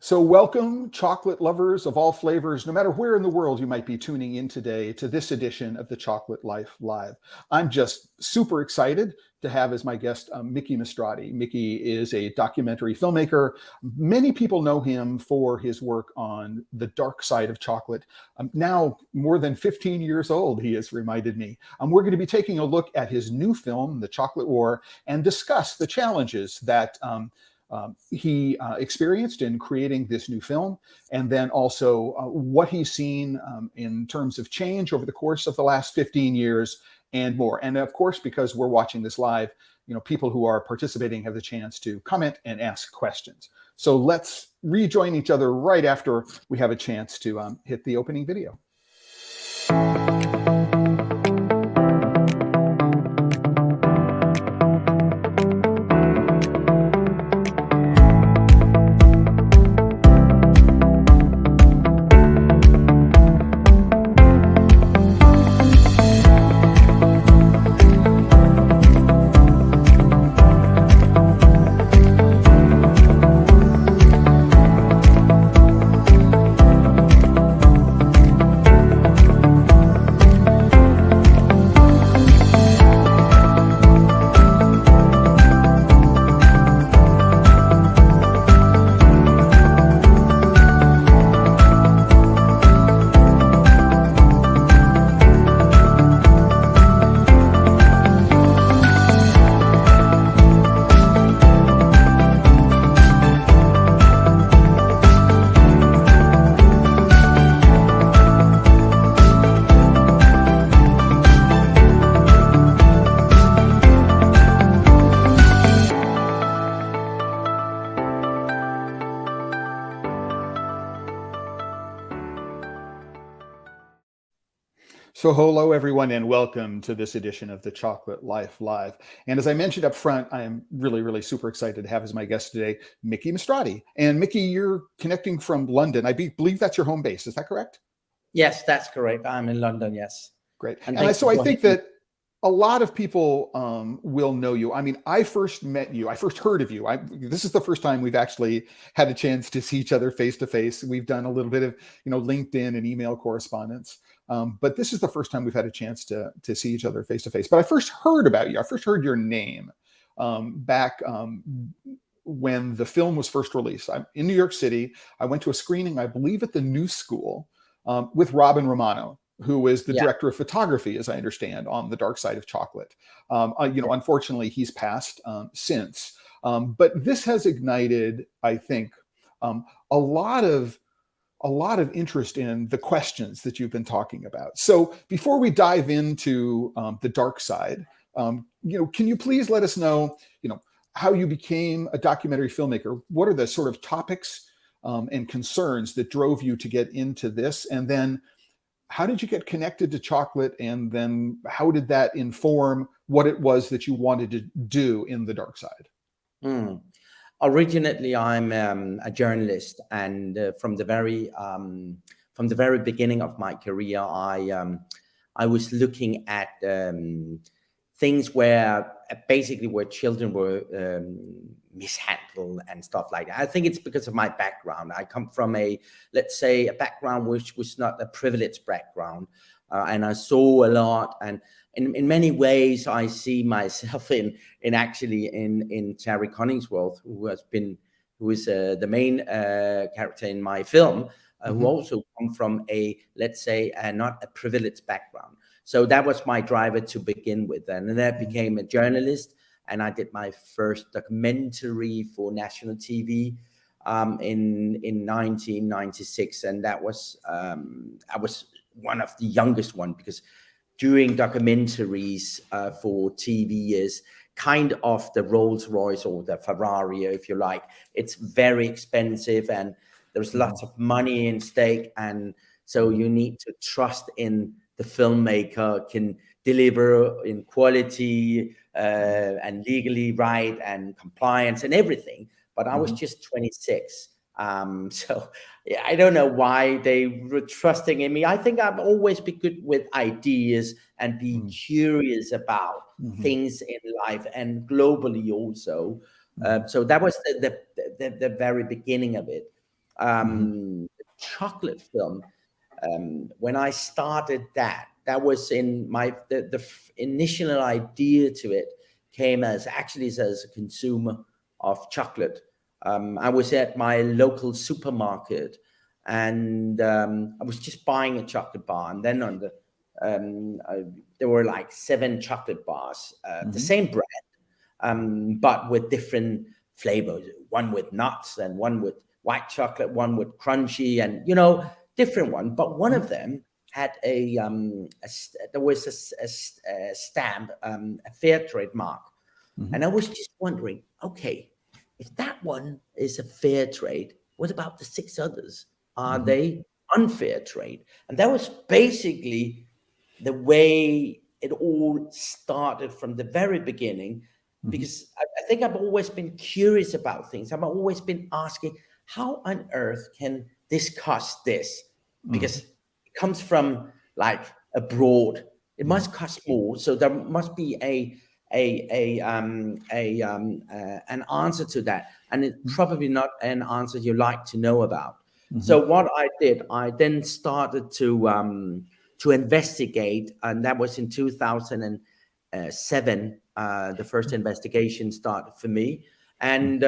So, welcome, chocolate lovers of all flavors, no matter where in the world you might be tuning in today to this edition of the Chocolate Life Live. I'm just super excited to have as my guest Miki Mistrati. Miki is a documentary filmmaker. Many people know him for his work on the dark side of chocolate. Now, more than 15 years old, he has reminded me. We're going to be taking a look at his new film, The Chocolate War, and discuss the challenges that he experienced in creating this new film, and then also what he's seen in terms of change over the course of the last 15 years and more. And of course, because we're watching this live, people who are participating have the chance to comment and ask questions. So let's rejoin each other right after we have a chance to hit the opening video. So hello, everyone, and welcome to this edition of the Chocolate Life Live. And as I mentioned up front, I am really, really super excited to have as my guest today, Miki Mistrati. And Miki, you're connecting from London. I believe that's your home base. Is that correct? Yes, that's correct. I'm in London, yes. Great. And so I think that a lot of people will know you. I mean, I first met you. I first heard of you. This is the first time we've actually had a chance to see each other face to face. We've done a little bit of, LinkedIn and email correspondence. But this is the first time we've had a chance to see each other face to face. But I first heard about you. I first heard your name back when the film was first released. I'm in New York City. I went to a screening, I believe, at the New School with Romano, who is the director of photography, as I understand, on The Dark Side of Chocolate. Unfortunately, he's passed since. But this has ignited, I think, a lot of interest in the questions that you've been talking about. So before we dive into the dark side, can you please let us know, how you became a documentary filmmaker? What are the sort of topics and concerns that drove you to get into this? And then how did you get connected to chocolate? And then how did that inform what it was that you wanted to do in the dark side? Originally, I'm a journalist, and from the very beginning of my career, I was looking at things where children were mishandled and stuff like that. I think it's because of my background. I come from a background which was not a privileged background, and I saw a lot. And in many ways, I see myself in Terry Conningsworth, who is the main character in my film, who also come from not a privileged background. So that was my driver to begin with, and then I became a journalist, and I did my first documentary for national TV in 1996, and that was I was one of the youngest one, because doing documentaries for TV is kind of the Rolls Royce or the Ferrari, if you like. It's very expensive, and there's lots of money in stake, and so you need to trust in the filmmaker can deliver in quality and legally right and compliance and everything. But I was just 26. So I don't know why they were trusting in me. I think I've always been good with ideas and be curious about things in life and globally also. So that was the very beginning of it. chocolate film. When I started that was in the initial idea to it came as a consumer of chocolate. I was at my local supermarket, and I was just buying a chocolate bar, and then on the there were like 7 chocolate bars, the same brand, but with different flavors. One with nuts, and one with white chocolate, one with crunchy, and different one. But one of them had there was a stamp, a fair trade mark, and I was just wondering, okay, if that one is a fair trade, what about the 6 others? Are they unfair trade? And that was basically the way it all started from the very beginning, because I think I've always been curious about things. I've always been asking, how on earth can this cost this? Because it comes from like abroad. It must cost more. So there must be an answer to that, and it's probably not an answer you like to know about. So what I did, I then started to investigate, and that was in 2007. The first investigation started for me, and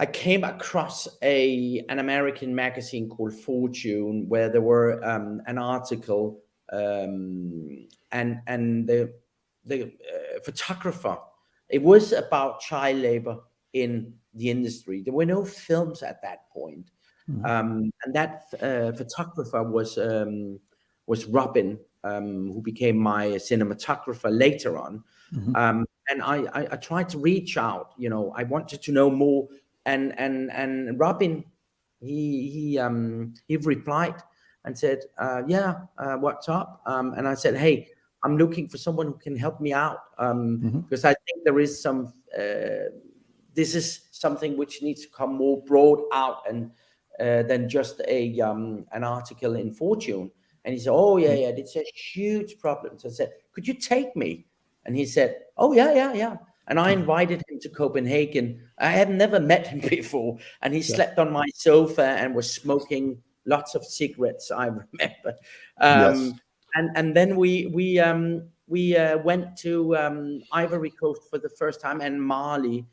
I came across an American magazine called Fortune, where there were an article, and the photographer. It was about child labor in the industry. There were no films at that point, and that photographer was Robin, who became my cinematographer later on. And I tried to reach out. I wanted to know more, and Robin, he replied and said, what's up? And I said, hey, I'm looking for someone who can help me out, because I think there is some. This is something which needs to come more broad out and than just an article in Fortune. And he said, oh yeah, it's a huge problem. So I said, could you take me? And he said, oh yeah. And I invited him to Copenhagen. I had never met him before, and he slept on my sofa and was smoking lots of cigarettes, I remember. And then we went to Ivory Coast for the first time, and Mali,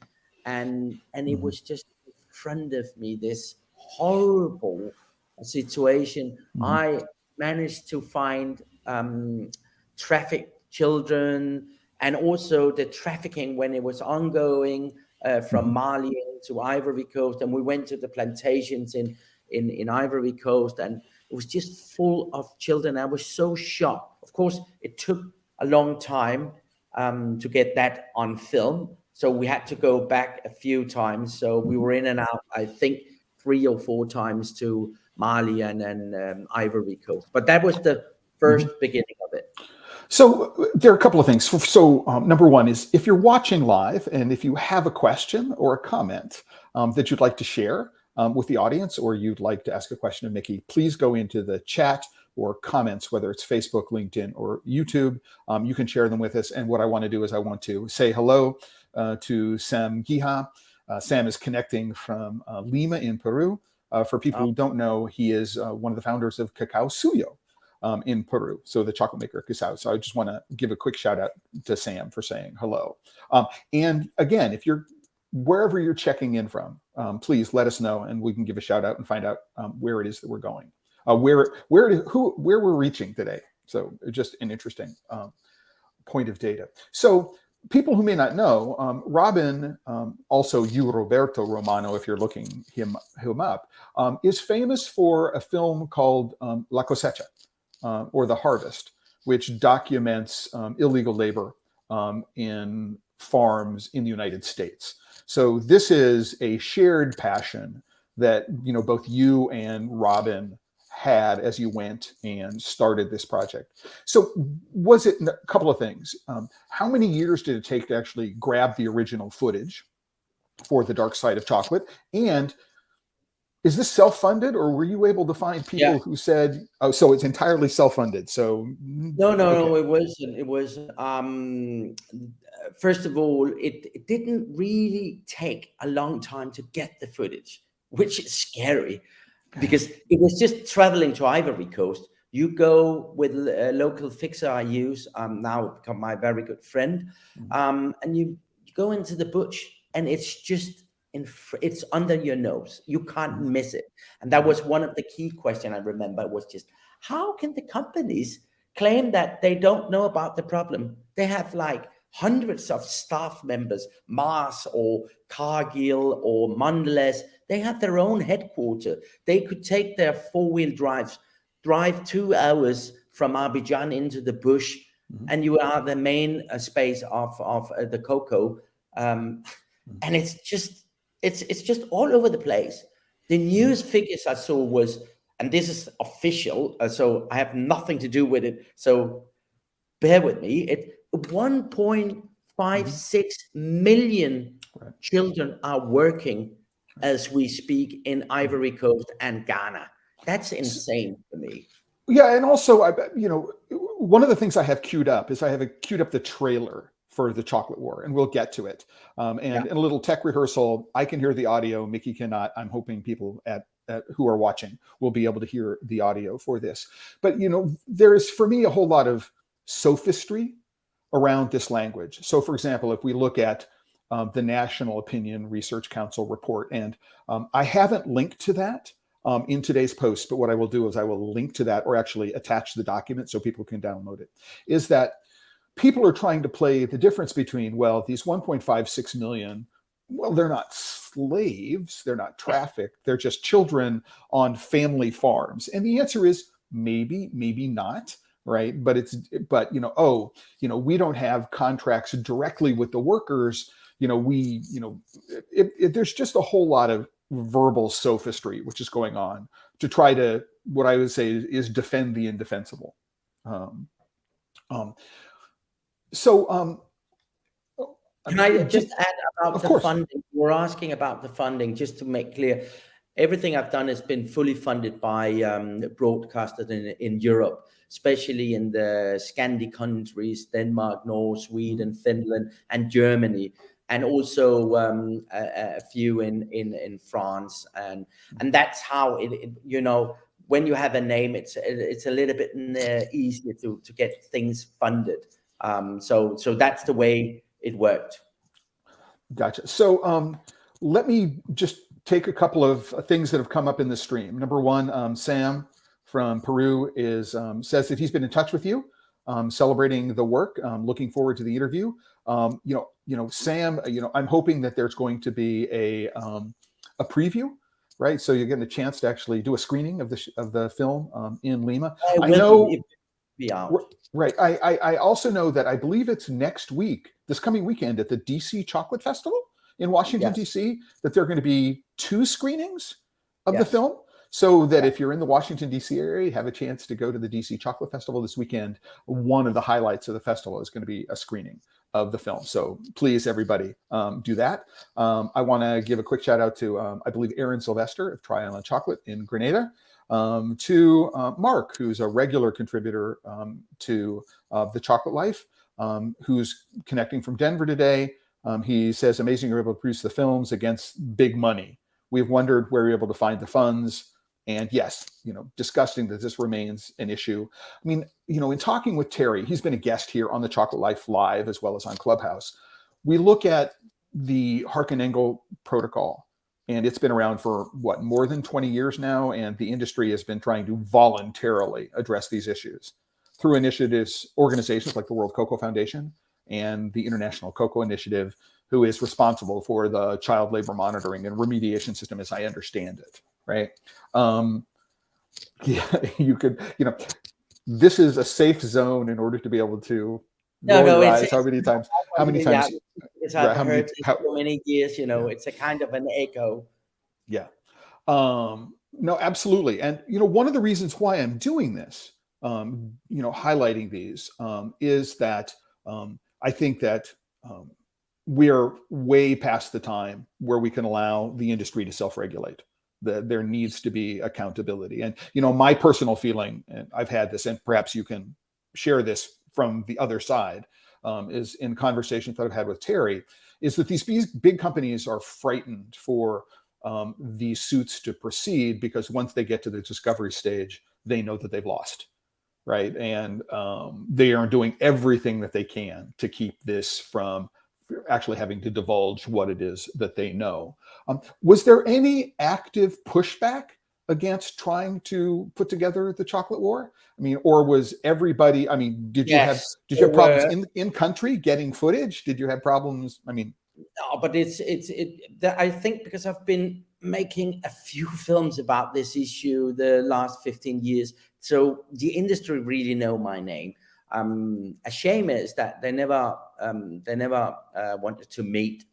and it was just in front of me, this horrible situation. I managed to find trafficked children, and also the trafficking when it was ongoing from Mali to Ivory Coast, and we went to the plantations in Ivory Coast, and it was just full of children. I was so shocked. Of course, it took a long time to get that on film, so we had to go back a few times. So we were in and out, I think 3 or 4 times to Mali and then Ivory Coast. But that was the first beginning of it. So there are a couple of things. So number one is, if you're watching live and if you have a question or a comment that you'd like to share with the audience, or you'd like to ask a question of Miki, please go into the chat or comments, whether it's Facebook, LinkedIn, or YouTube. You can share them with us. And what I want to do is I want to say hello to Sam Giha. Sam is connecting from Lima in Peru. For people who don't know, he is one of the founders of Cacao Suyo in Peru, so the chocolate maker Cacao. So I just want to give a quick shout out to Sam for saying hello. And again, if you're wherever you're checking in from, please let us know, and we can give a shout out and find out where it is that we're going, where we're reaching today. So just an interesting point of data. So people who may not know, Robin, also you, Roberto Romano, if you're looking him up, is famous for a film called La Cosecha, or The Harvest, which documents illegal labor in farms in the United States. So this is a shared passion that both you and Robin had as you went and started this project. So was it a couple of things? How many years did it take to actually grab the original footage for The Dark Side of Chocolate? And is this self-funded, or were you able to find people who said, oh, so it's entirely self-funded? So no, it wasn't. It was first of all, it didn't really take a long time to get the footage. which is scary because it was just traveling to Ivory Coast. You go with a local fixer I use, now become my very good friend, and you go into the bush, and it's just it's under your nose. You can't miss it. And that was one of the key questions I remember, was just, how can the companies claim that they don't know about the problem? They have like hundreds of staff members, Mars or Cargill or Mondelez. They have their own headquarters. They could take their four-wheel drives, drive 2 hours from Abidjan into the bush, and you are the main space of the cocoa. And it's just all over the place. The news figures I saw was, and this is official, so I have nothing to do with it, so bear with me. 1.56 million children are working as we speak in Ivory Coast and Ghana. That's insane for me. Yeah, and also, one of the things I have queued up is I have queued up the trailer for the Chocolate War, and we'll get to it. In a little tech rehearsal, I can hear the audio. Miki cannot. I'm hoping people at who are watching will be able to hear the audio for this. But there is, for me, a whole lot of sophistry around this language. So, for example, if we look at the National Opinion Research Council report, and I haven't linked to that in today's post, but what I will do is I will link to that, or actually attach the document so people can download it, is that people are trying to play the difference between, well, these 1.56 million, well, they're not slaves, they're not trafficked, they're just children on family farms. And the answer is maybe not, right? But we don't have contracts directly with the workers. There's just a whole lot of verbal sophistry which is going on to try to, what I would say is defend the indefensible. Can I just add about the funding? We're asking about the funding, just to make clear. Everything I've done has been fully funded by broadcasters in Europe, especially in the Scandi countries, Denmark, Norway, Sweden, Finland, and Germany, and also a few in France. And that's how when you have a name, it's a little bit easier to get things funded. So that's the way it worked. Gotcha. So let me just take a couple of things that have come up in the stream. Number one, Sam from Peru says that he's been in touch with you, celebrating the work, looking forward to the interview. Sam, I'm hoping that there's going to be a preview, right? So you're getting a chance to actually do a screening of the film in Lima. I know. Right. I also know that I believe it's next week, this coming weekend, at the DC Chocolate Festival in Washington, D.C., that there are going to be 2 screenings of the film. So that if you're in the Washington, D.C. area, you have a chance to go to the DC Chocolate Festival this weekend. One of the highlights of the festival is going to be a screening of the film. So please, everybody, do that. I want to give a quick shout out to, I believe, Aaron Sylvester of Tri Island Chocolate in Grenada, to Mark, who's a regular contributor to The Chocolate Life, who's connecting from Denver today. He says, amazing you're able to produce the films against big money. We've wondered where you're able to find the funds. And yes, disgusting that this remains an issue. I mean, in talking with Terry, he's been a guest here on the Chocolate Life Live as well as on Clubhouse. We look at the Harkin-Engel protocol, and it's been around for more than 20 years now. And the industry has been trying to voluntarily address these issues through initiatives, organizations like the World Cocoa Foundation and the International Cocoa Initiative, who is responsible for the child labor monitoring and remediation system, as I understand it. Right. You could, this is a safe zone in order to be able to it's how many times so many years, it's a kind of an echo. Yeah. No, absolutely. And, one of the reasons why I'm doing this, highlighting these, is that I think that we're way past the time where we can allow the industry to self-regulate. There needs to be accountability. And, my personal feeling, and I've had this, and perhaps you can share this from the other side, is in conversations that I've had with Terry, is that these big companies are frightened for these suits to proceed, because once they get to the discovery stage, they know that they've lost, right? And they are doing everything that they can to keep this from actually having to divulge what it is that they know. Was there any active pushback against trying to put together the chocolate war? I mean, or was everybody, I mean, did you have problems in country getting footage? Did you have problems? I mean, no, but I think because I've been making a few films about this issue the last 15 years, so the industry really know my name. A shame is that they never wanted to meet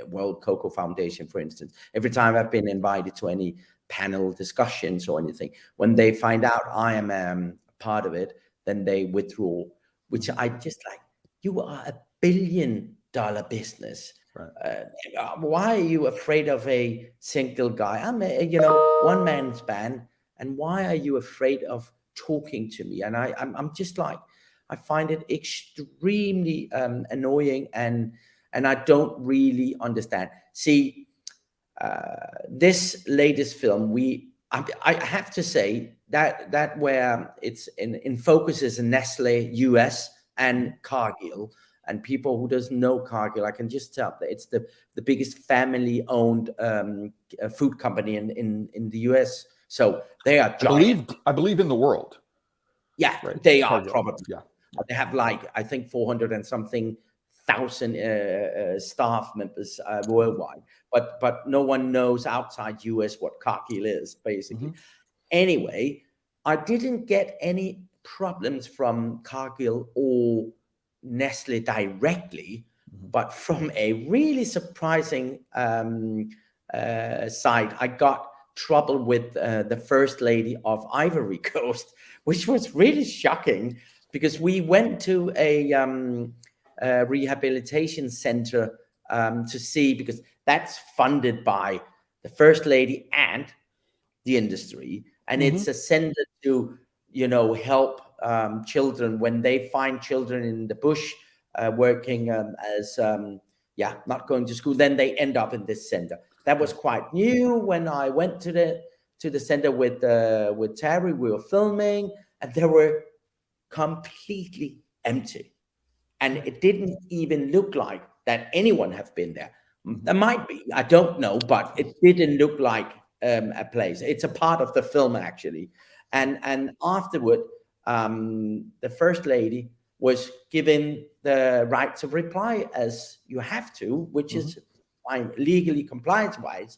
World Cocoa Foundation, for instance. Every time I've been invited to any panel discussions or anything, when they find out I am part of it, then they withdraw, which I just like. You are $1 billion business. right. Why are you afraid of a single guy? I'm a one man's band, and why are you afraid of talking to me? And I'm just like, I find it extremely annoying, and I don't really understand. See, this latest film, I have to say that where it's in focus is Nestle US and Cargill. And people who doesn't know Cargill, I can just tell that it's the biggest family-owned food company in the US. So they are giant. I believe in the world. Yeah, right. They are Cargill. probably. Yeah. They have like, I think 400 and something thousand staff members worldwide. But no one knows outside US what Cargill is, basically. Anyway, I didn't get any problems from Cargill or Nestle directly, but from a really surprising side, I got trouble with the first lady of Ivory Coast, which was really shocking, because we went to a rehabilitation center to see, because that's funded by the first lady and the industry, and it's a center to help children when they find children in the bush working as not going to school, then they end up in this center. That was quite new. When I went to the center with Terry, we were filming, and they were completely empty, and it didn't even look like that anyone have been there. There might be, I don't know, but it didn't look like a place. It's a part of the film, actually. And afterward, the first lady was given the right to reply, as you have to, which is fine, legally compliance-wise.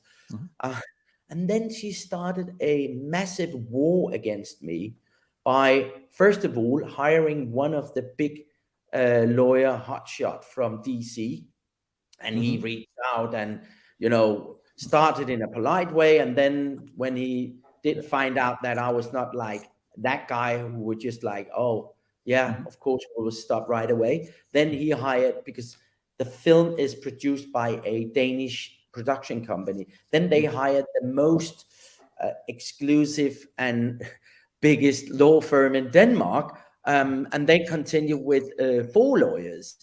And then she started a massive war against me by, first of all, hiring one of the big lawyer hotshot from DC. And he reached out and, started in a polite way. And then when he did find out that I was not like that guy who would just like, oh, yeah, of course, we will stop right away. Then he hired, because the film is produced by a Danish production company. Then they hired the most exclusive and biggest law firm in Denmark. And they continue with 4 lawyers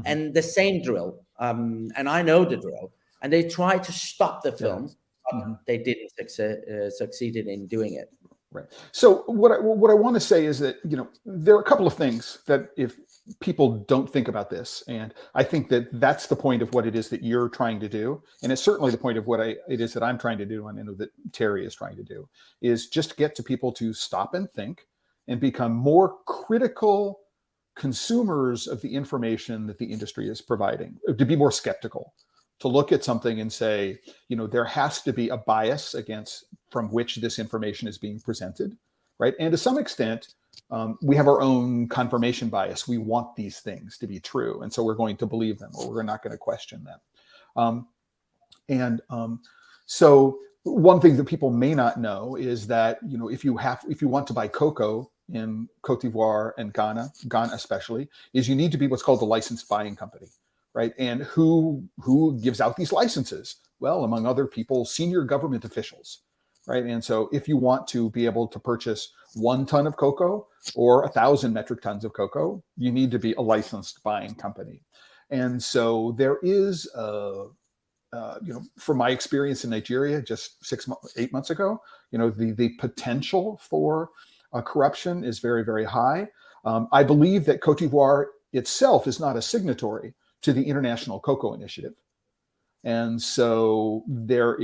and the same drill. And I know the drill. And they tried to stop the film, but they didn't succeed in doing it. Right. So what I want to say is that, there are a couple of things that if people don't think about this, and I think that that's the point of what it is that you're trying to do. And it's certainly the point of what it is that I'm trying to do, and I know that Terry is trying to do, is just get to people to stop and think and become more critical consumers of the information that the industry is providing, to be more skeptical, to look at something and say, there has to be a bias from which this information is being presented, right? And to some extent, we have our own confirmation bias. We want these things to be true, and so we're going to believe them, or we're not going to question them. So one thing that people may not know is that, if you want to buy cocoa in Cote d'Ivoire and Ghana especially, is you need to be what's called a licensed buying company, right? And who gives out these licenses? Well, among other people, senior government officials, right? And so if you want to be able to purchase 1 ton of cocoa or 1,000 metric tons of cocoa, you need to be a licensed buying company. And so there is from my experience in Nigeria just 8 months ago, the potential for corruption is very, very high. I believe that Cote d'Ivoire itself is not a signatory to the International Cocoa Initiative. And so they're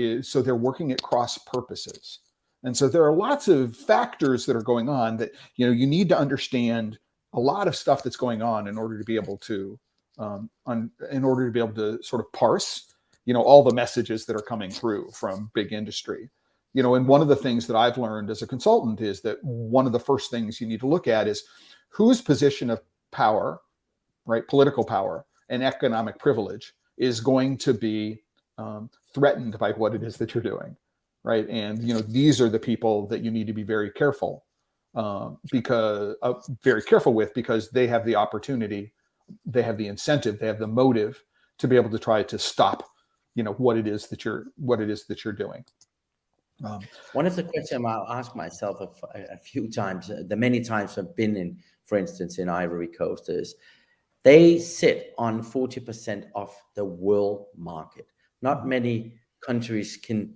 working at cross purposes. And so there are lots of factors that are going on that, you need to understand a lot of stuff that's going on in order to be able to sort of parse, all the messages that are coming through from big industry. And one of the things that I've learned as a consultant is that one of the first things you need to look at is whose position of power, right, political power and economic privilege is going to be threatened by what it is that you're doing, right? And these are the people that you need to be very careful because they have the opportunity, they have the incentive, they have the motive to be able to try to stop, what it is that you're doing. One of the questions I'll ask myself a few times, the many times I've been in, for instance, in Ivory Coast, is they sit on 40% of the world market. Not many countries can,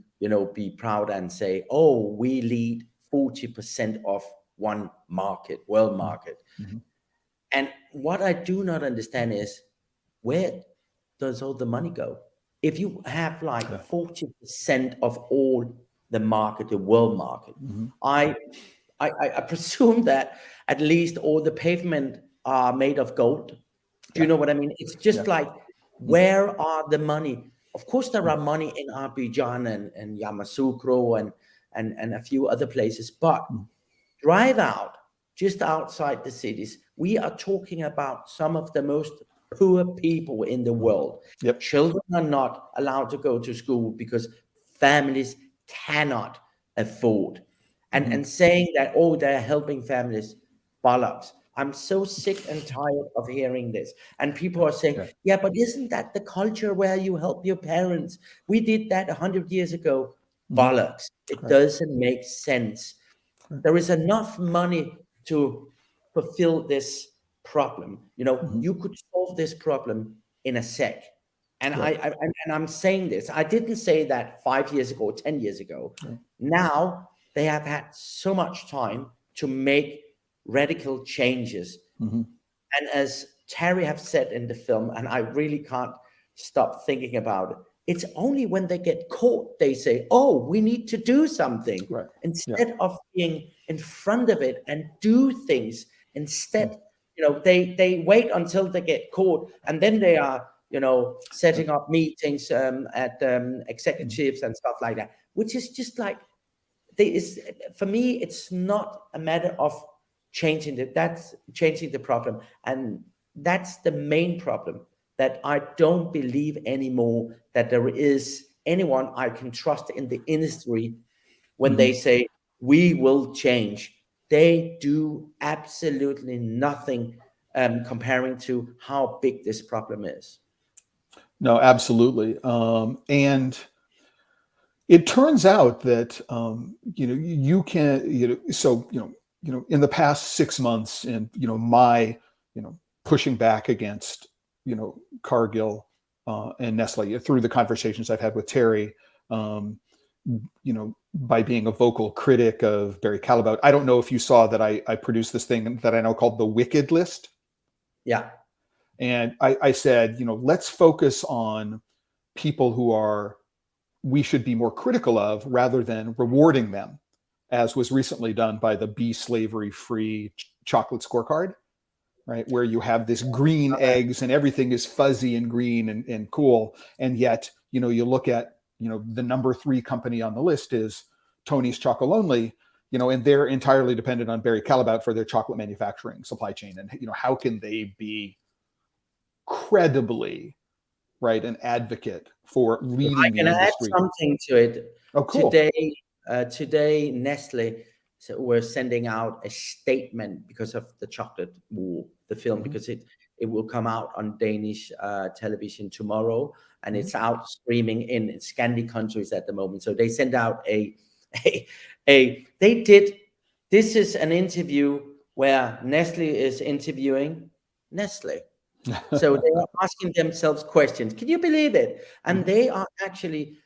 be proud and say, oh, we lead 40% of one market, world market. Mm-hmm. And what I do not understand is, where does all the money go? If you have like 40% of all the market, the world market, mm-hmm. I presume that at least all the pavement are made of gold. Do you know what I mean? It's just like, where are the money? Of course, there are money in Abidjan and Yamoussoukro and a few other places, but drive out just outside the cities. We are talking about some of the most poor people in the world. Yep. Children are not allowed to go to school because families cannot afford. And saying that, oh, they're helping families, bollocks. I'm so sick and tired of hearing this. And people are saying, yeah, but isn't that the culture where you help your parents? We did that 100 years ago. Bollocks. It doesn't make sense. There is enough money to fulfill this problem. You could solve this problem in a sec. And I'm saying this. I didn't say that 5 years ago, 10 years ago. Now they have had so much time to make radical changes. And as Terry have said in the film, and I really can't stop thinking about it, it's only when they get caught they say, oh, we need to do something. Instead of being in front of it and do things. Instead, they wait until they get caught, and then they are setting up meetings at executives and stuff like that, which is just like, for me, it's not a matter of changing the problem. And that's the main problem, that I don't believe anymore that there is anyone I can trust in the industry when they say, we will change. They do absolutely nothing comparing to how big this problem is. No, absolutely. And it turns out that, you can, in the past 6 months and, my, pushing back against, Cargill and Nestle through the conversations I've had with Terry, by being a vocal critic of Barry Callebaut. I don't know if you saw that I produced this thing that I know called the Wicked List. Yeah. And I said, let's focus on people who we should be more critical of rather than rewarding them, as was recently done by the Be Slavery Free Chocolate Scorecard, right? Where you have this green eggs and everything is fuzzy and green and cool. And yet, you look at, the number 3 company on the list is Tony's Chocolate Only, and they're entirely dependent on Barry Callebaut for their chocolate manufacturing supply chain. And, how can they be credibly, right, an advocate for leading the industry? I can add something to it. Oh, cool. Today, Nestle we're sending out a statement because of the Chocolate War, the film, because it will come out on Danish television tomorrow, and it's out streaming in Scandi countries at the moment. So they send out this is an interview where Nestle is interviewing Nestle. So they are asking themselves questions. Can you believe it? And they are actually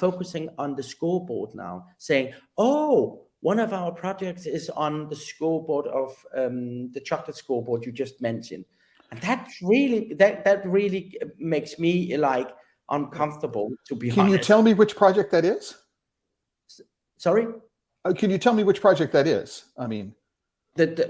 focusing on the scoreboard now, saying, "Oh, one of our projects is on the scoreboard of the chocolate scoreboard you just mentioned," and that really makes me like uncomfortable, to be Can you honest. tell me which project that is? Sorry, Can you tell me which project that is? I mean,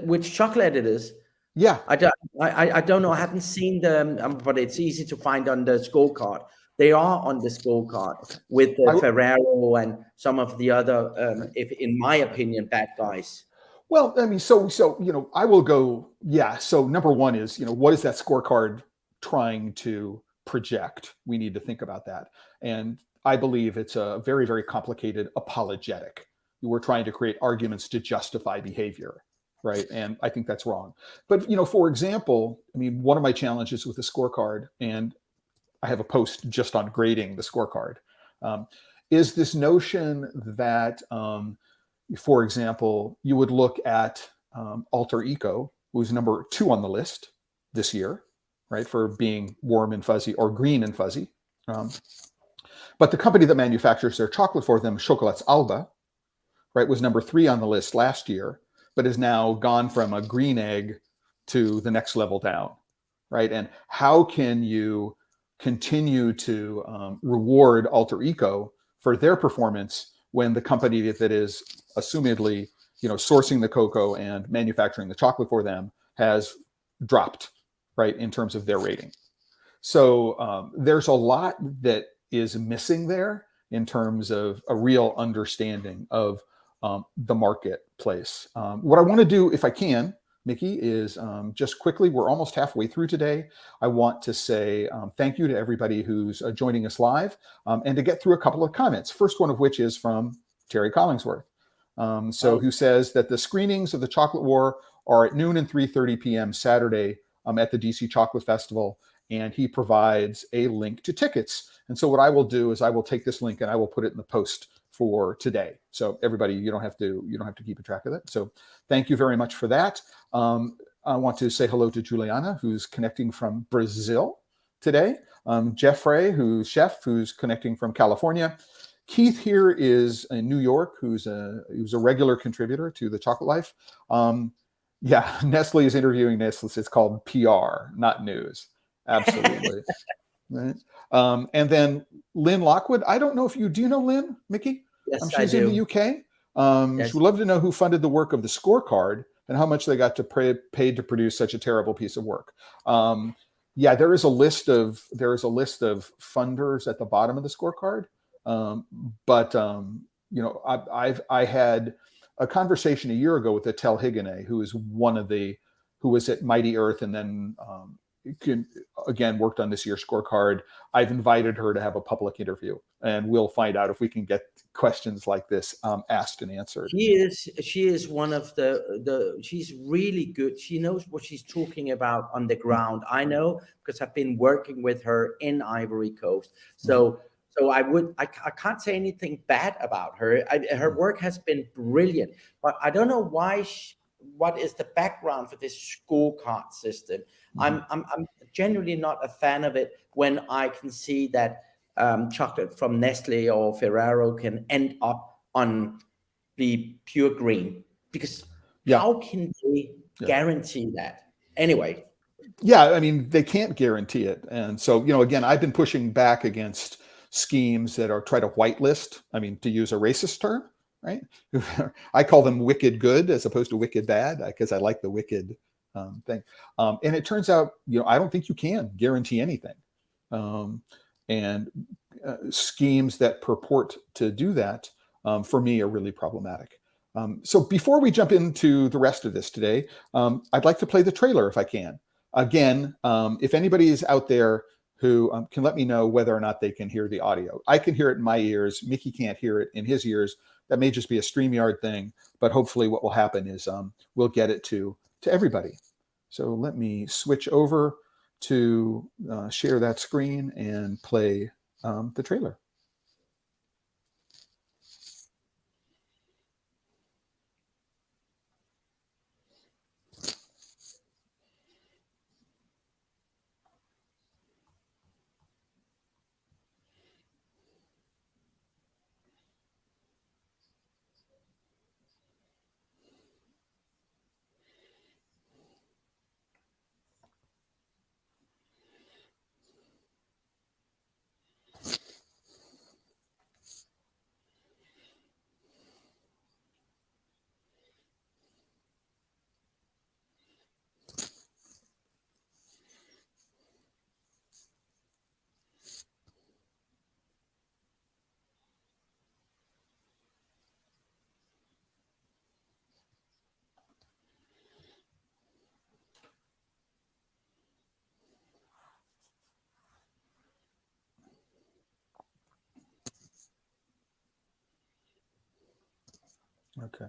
which chocolate it is? yeah. I don't know. I haven't seen them, but it's easy to find on the scorecard. They are on the scorecard Okay. with I, Ferrero and some of the other, if in my opinion, bad guys. well, I mean, so I will go. Yeah. So number one is, what is that scorecard trying to project? We need to think about that. And I believe it's a very, very complicated apologetic. We're trying to create arguments to justify behavior, right? And I think that's wrong. But for example, I mean, one of my challenges with the scorecard, and I have a post just on grading the scorecard, um, is this notion that, for example, you would look at Alter Eco, who's number 2 on the list this year, right, for being warm and fuzzy or green and fuzzy. But the company that manufactures their chocolate for them, Chocolate's Alba, right, was number 3 on the list last year, but has now gone from a green egg to the next level down, right? And how can you continue to reward Alter Eco for their performance when the company that is assumedly, sourcing the cocoa and manufacturing the chocolate for them has dropped, right, in terms of their rating? So there's a lot that is missing there in terms of a real understanding of the marketplace. What I want to do, if I can, Miki, is just quickly, we're almost halfway through today. I want to say thank you to everybody who's joining us live, and to get through a couple of comments. First one of which is from Terry Collingsworth, who says that the screenings of the Chocolate War are at noon and 3:30 p.m. Saturday at the DC Chocolate Festival, and he provides a link to tickets. And so what I will do is I will take this link and I will put it in the post for today. So everybody, you don't have to keep a track of it. So thank you very much for that. I want to say hello to Juliana, who's connecting from Brazil today. Jeffrey, who's connecting from California. Keith here is in New York, who's a regular contributor to the Chocolate Life. Yeah, Nestle is interviewing Nestle. It's called PR, not news. Absolutely. Right. And then Lynn Lockwood. I don't know if do you know Lynn, Miki? Yes, I She's in the do. UK. Yes. She would love to know who funded the work of the scorecard and how much they got to paid to produce such a terrible piece of work. Yeah, there is a list of funders at the bottom of the scorecard. But I had a conversation a year ago with Etel Higgene, who was at Mighty Earth and then again worked on this year's scorecard. I've invited her to have a public interview, and we'll find out if we can get questions like this asked and answered. She is one of she's really good. She knows what she's talking about on the ground. I know because I've been working with her in Ivory Coast. So I can't say anything bad about her. Her work has been brilliant, but I don't know why. What is the background for this scorecard system? I'm genuinely not a fan of it when I can see that chocolate from Nestle or Ferrero can end up on the pure green, because how can they guarantee that? Anyway. Yeah, I mean, they can't guarantee it. And so, again, I've been pushing back against schemes that are try to whitelist. I mean, to use a racist term, right? I call them wicked good as opposed to wicked bad, because I like the wicked thing. And it turns out, I don't think you can guarantee anything. And schemes that purport to do that, for me, are really problematic. So before we jump into the rest of this today, I'd like to play the trailer if I can. Again, if anybody is out there who can let me know whether or not they can hear the audio. I can hear it in my ears. Miki can't hear it in his ears. That may just be a StreamYard thing, but hopefully what will happen is we'll get it to everybody. So let me switch over to share that screen and play the trailer. Okay.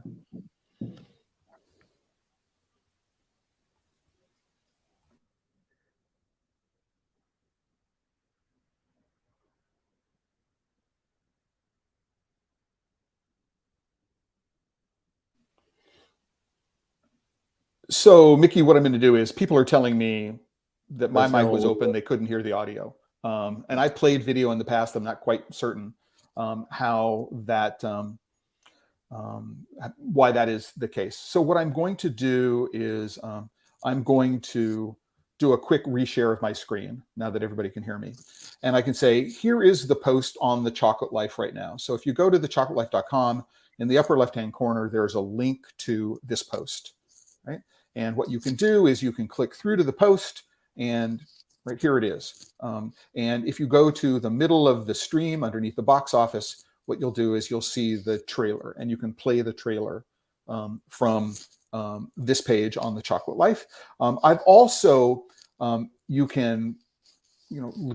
So, Miki, what I'm going to do is people are telling me that my There's mic was no. open. They couldn't hear the audio. And I played video in the past. I'm not quite certain how that, why that is the case. So what I'm going to do is I'm going to do a quick reshare of my screen now that everybody can hear me. And I can say, here is the post on the Chocolate Life right now. So if you go to thechocolatelife.com, in the upper left-hand corner, there's a link to this post, right? And what you can do is you can click through to the post, and right here it is. And if you go to the middle of the stream underneath the box office, what you'll do is you'll see the trailer, and you can play the trailer from this page on the Chocolate Life. I've also, you can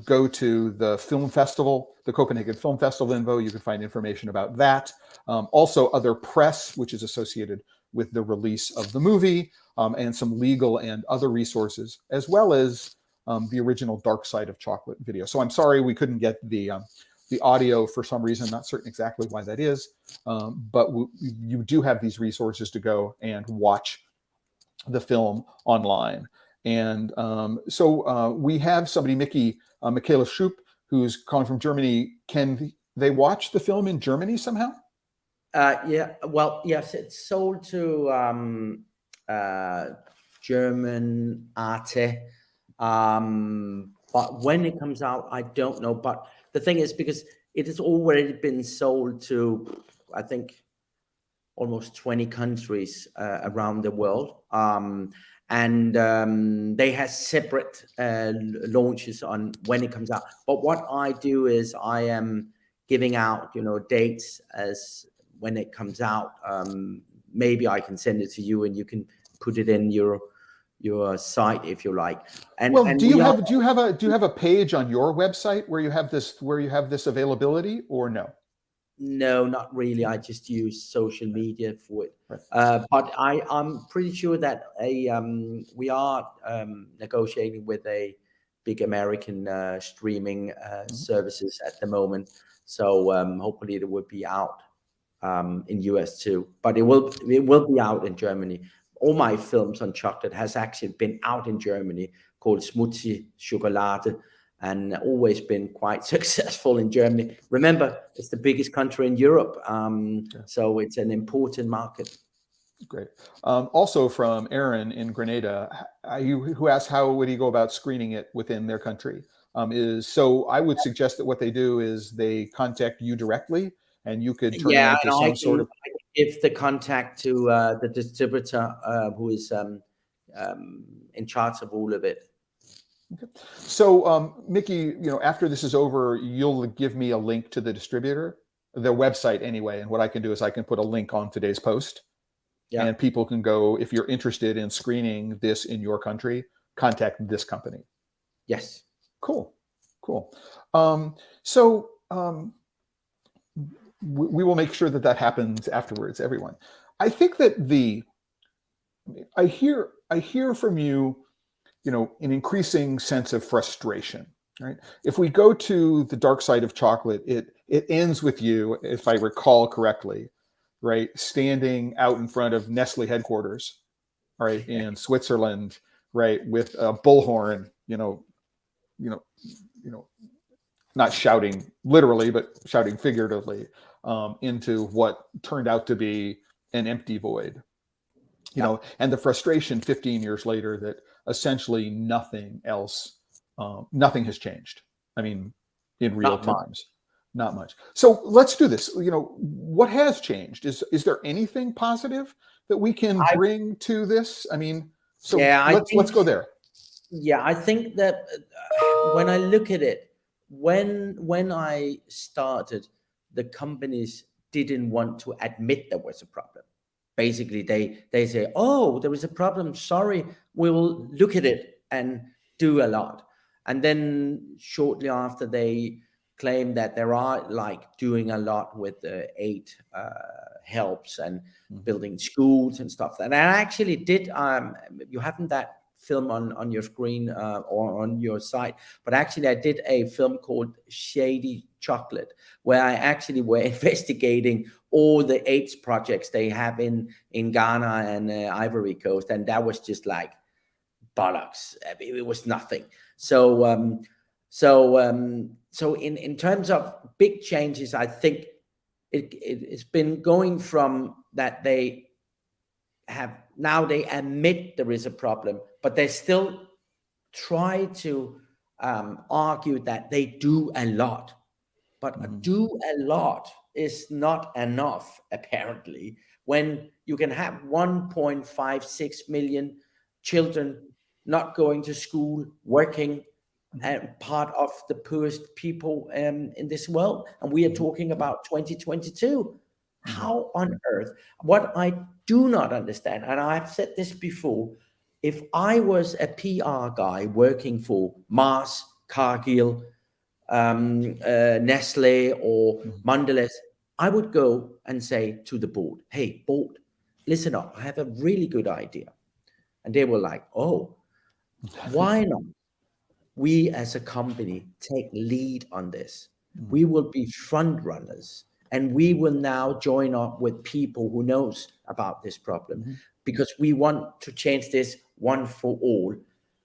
go to the film festival, the Copenhagen Film Festival info. You can find information about that. Also other press, which is associated with the release of the movie, and some legal and other resources, as well as the original Dark Side of Chocolate video. So I'm sorry we couldn't get the audio for some reason, not certain exactly why that is, but you do have these resources to go and watch the film online. And so we have somebody, Michaela Schupp, who's calling from Germany. Can they watch the film in Germany somehow? Yeah, well, yes, it's sold to German Arte. But when it comes out, I don't know. But the thing is, because it has already been sold to, I think, almost 20 countries around the world. And they have separate launches on when it comes out. But what I do is I am giving out, dates as when it comes out. Maybe I can send it to you, and you can put it in your site if you like. And well, and do you have a page on your website where you have this availability, or no? No, not really. I just use social media for it. Right. But I'm pretty sure that we are negotiating with a big American streaming services at the moment. So hopefully it will be out in US too. But it will be out in Germany. All my films on chocolate has actually been out in Germany, called Schmutzige Schokolade, and always been quite successful in Germany. Remember, it's the biggest country in Europe, so it's an important market. Great. Also from Aaron in Grenada, who asked how would he go about screening it within their country? So I would suggest that what they do is they contact you directly, and you could turn it into some sort of. I can give the contact to the distributor who is in charge of all of it. Okay. So, Miki, after this is over, you'll give me a link to the distributor, their website anyway. And what I can do is I can put a link on today's post, and people can go, if you're interested in screening this in your country, contact this company. Yes. Cool. We will make sure that happens afterwards, everyone. I think that I hear from you, an increasing sense of frustration, right? If we go to the Dark Side of Chocolate, it ends with you, if I recall correctly, right, standing out in front of Nestle headquarters, right, in Switzerland, right, with a bullhorn, not shouting literally, but shouting figuratively into what turned out to be an empty void. And the frustration 15 years later that essentially nothing has changed. I mean, in real times, not much. So let's do this. What has changed? Is there anything positive that we can bring to this? I mean, so let's go there. Yeah, I think that when I look at it, when I started, the companies didn't want to admit there was a problem. Basically, they say, "Oh, there is a problem. Sorry, we will look at it and do a lot." And then shortly after, they claim that there are like doing a lot with the aid helps and building schools and stuff. And I actually did, you haven't that film on your screen or on your site, but actually I did a film called Shady Chocolate, where I actually were investigating all the AIDS projects they have in Ghana and Ivory Coast, and that was just like bollocks. I mean, it was nothing. So in terms of big changes, I think it's been going from that they have, now they admit there is a problem, but they still try to argue that they do a lot. But do a lot is not enough, apparently, when you can have 1.56 million children not going to school, working, and part of the poorest people in this world. And we are talking about 2022. How on earth? What I do not understand, and I've said this before, if I was a PR guy working for Mars, Cargill, Nestle or Mondelez, I would go and say to the board, hey, board, listen up, I have a really good idea. And they were like, oh, why not we as a company take lead on this? We will be front runners, and we will now join up with people who knows about this problem, because we want to change this one for all.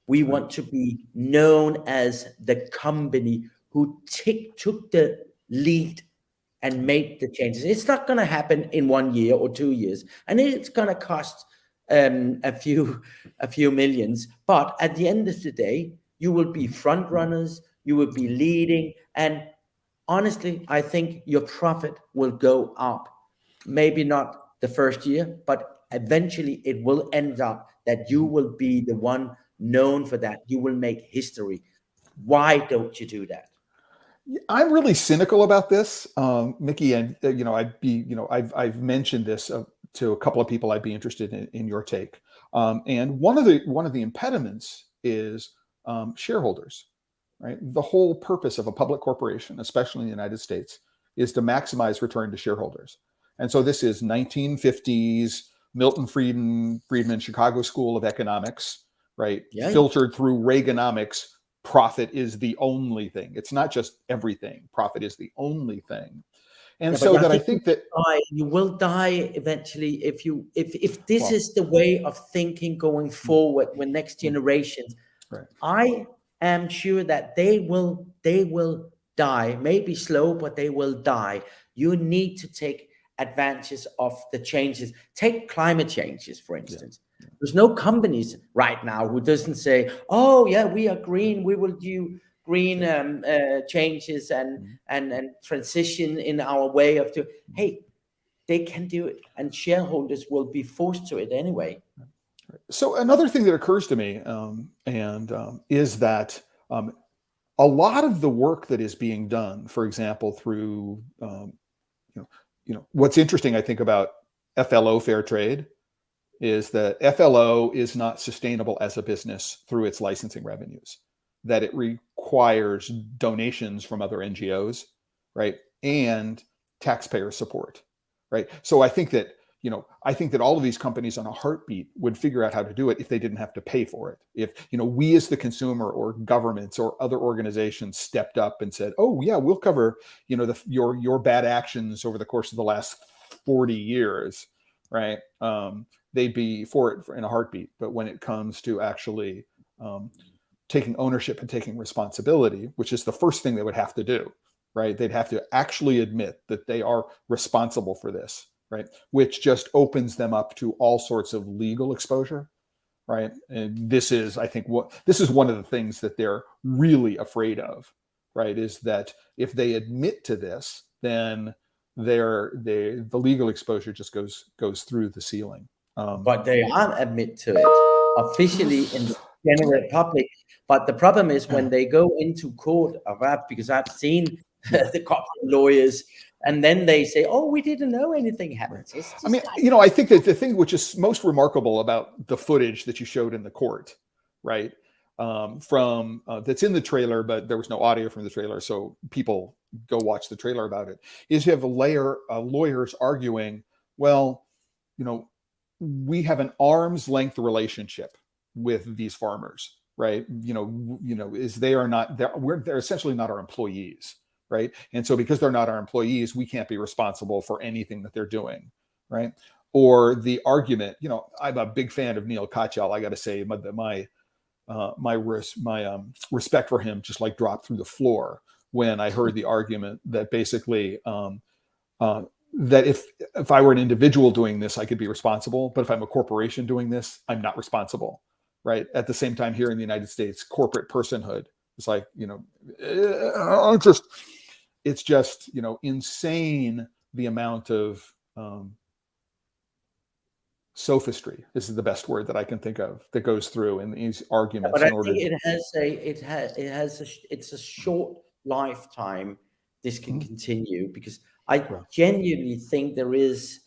We want to be known as the company who took the lead and made the changes. It's not going to happen in 1 year or 2 years, and it's going to cost a few millions. But at the end of the day, you will be front runners, you will be leading, and honestly, I think your profit will go up. Maybe not the first year, but eventually it will end up that you will be the one known for that. You will make history. Why don't you do that? I'm really cynical about this, Miki, and I've mentioned this to a couple of people. I'd be interested in your take. And one of the impediments is shareholders, right? The whole purpose of a public corporation, especially in the United States, is to maximize return to shareholders. And so this is 1950s Milton Friedman Chicago School of Economics, right? Yeah. Filtered through Reaganomics. Profit is the only thing. It's not just everything. Profit is the only thing. And so that I think that you will die eventually if this is the way of thinking going forward with next generations. Right. I am sure that they will die, maybe slow, but they will die. You need to take advantage of the changes. Take climate changes, for instance. Yeah. There's no companies right now who doesn't say, oh yeah, we are green, we will do green changes and transition in our way of doing. Hey, they can do it, and shareholders will be forced to it anyway. So another thing that occurs to me is that a lot of the work that is being done, for example, through what's interesting, I think, about FLO fair trade is that FLO is not sustainable as a business through its licensing revenues, that it requires donations from other NGOs, right? And taxpayer support, right? So I think that all of these companies on a heartbeat would figure out how to do it if they didn't have to pay for it. If, we as the consumer or governments or other organizations stepped up and said, oh yeah, we'll cover, your bad actions over the course of the last 40 years, right? They'd be for it in a heartbeat. But when it comes to actually taking ownership and taking responsibility, which is the first thing they would have to do, right? They'd have to actually admit that they are responsible for this, right? Which just opens them up to all sorts of legal exposure, right? And this is, I think, this is one of the things that they're really afraid of, right? Is that if they admit to this, then the legal exposure just goes through the ceiling. But they aren't admit to it officially in the general public. But the problem is when they go into court of that, because I've seen the corporate lawyers, and then they say, oh, we didn't know anything happened. Right. I mean, I think that the thing which is most remarkable about the footage that you showed in the court, right, from that's in the trailer, but there was no audio from the trailer, so people go watch the trailer about it. Is you have lawyers arguing, well, we have an arm's length relationship with these farmers, right? Is they're essentially not our employees, right? And so because they're not our employees, we can't be responsible for anything that they're doing, right? Or the argument, I'm a big fan of Neil Katyal. I got to say, my respect for him just like dropped through the floor when I heard the argument that basically that if I were an individual doing this, I could be responsible, but if I'm a corporation doing this, I'm not responsible, right? At the same time, here in the United States, corporate personhood is like, it's just insane the amount of sophistry. This is the best word that I can think of that goes through in these arguments. But I think it's a short lifetime. This can continue because I genuinely think there is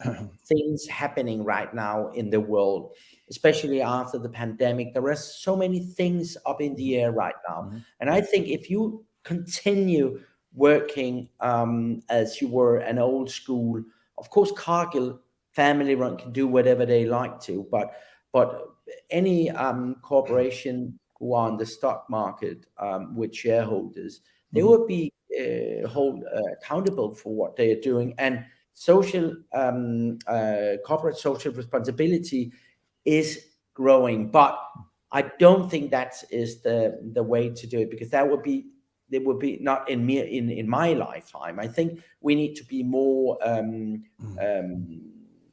things happening right now in the world, especially after the pandemic. There are so many things up in the air right now. And I think if you continue working as you were an old school, of course, Cargill family run can do whatever they like to, but any corporation who are on the stock market with shareholders, they would be accountable for what they are doing, and social corporate social responsibility is growing. But I don't think that is the way to do it, because it would be not in my lifetime. I think we need to be more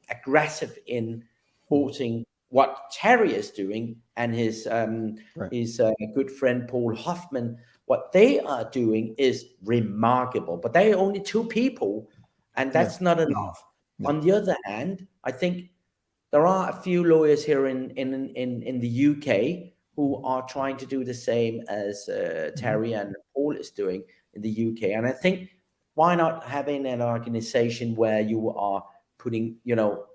aggressive in supporting what Terry is doing and his good friend Paul Hoffman. What they are doing is remarkable, but they are only two people, and that's not enough. On the other hand, I think there are a few lawyers here in the UK who are trying to do the same as Terry and Paul is doing in the UK. And I think, why not having an organization where you are putting,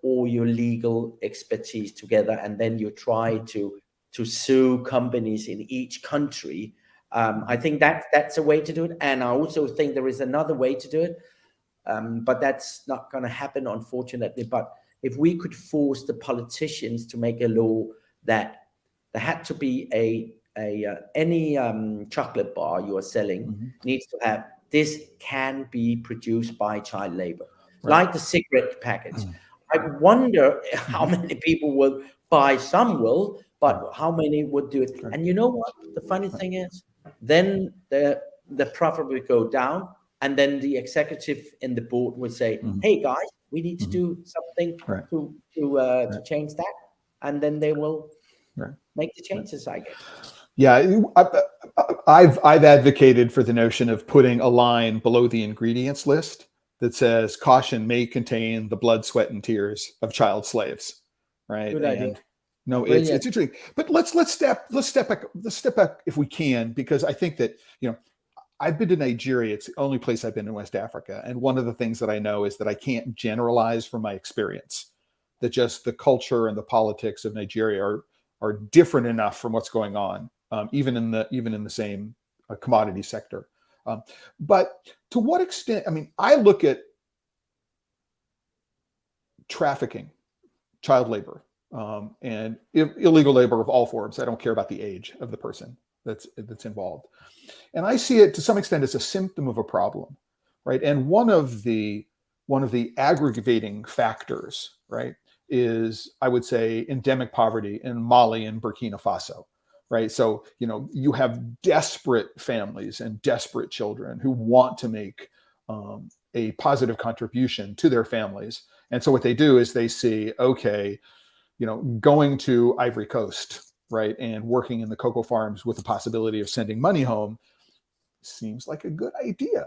all your legal expertise together, and then you try to sue companies in each country. I think that's a way to do it. And I also think there is another way to do it, but that's not going to happen, unfortunately. But if we could force the politicians to make a law that there had to be any chocolate bar you are selling needs to have, this can be produced by child labor, like the cigarette packets. I wonder how many people will buy. Some will, but how many would do it? And you know what? The funny thing is, then the profit will go down, and then the executive in the board would say, "Hey guys, we need to do something to change that," and then they will make the changes, I guess. Yeah, I've advocated for the notion of putting a line below the ingredients list that says caution may contain the blood, sweat, and tears of child slaves. Right. Good idea. No, it's interesting. But let's step back if we can, because I think that, I've been to Nigeria. It's the only place I've been in West Africa. And one of the things that I know is that I can't generalize from my experience, that just the culture and the politics of Nigeria are different enough from what's going on, even in the same commodity sector. But to what extent, I look at trafficking, child labor, and illegal labor of all forms. I don't care about the age of the person that's involved. And I see it to some extent as a symptom of a problem, right? And one of the aggravating factors, right, is, I would say, endemic poverty in Mali and Burkina Faso, right? So, you have desperate families and desperate children who want to make a positive contribution to their families. And so what they do is they see, okay, going to Ivory Coast, right, and working in the cocoa farms with the possibility of sending money home seems like a good idea.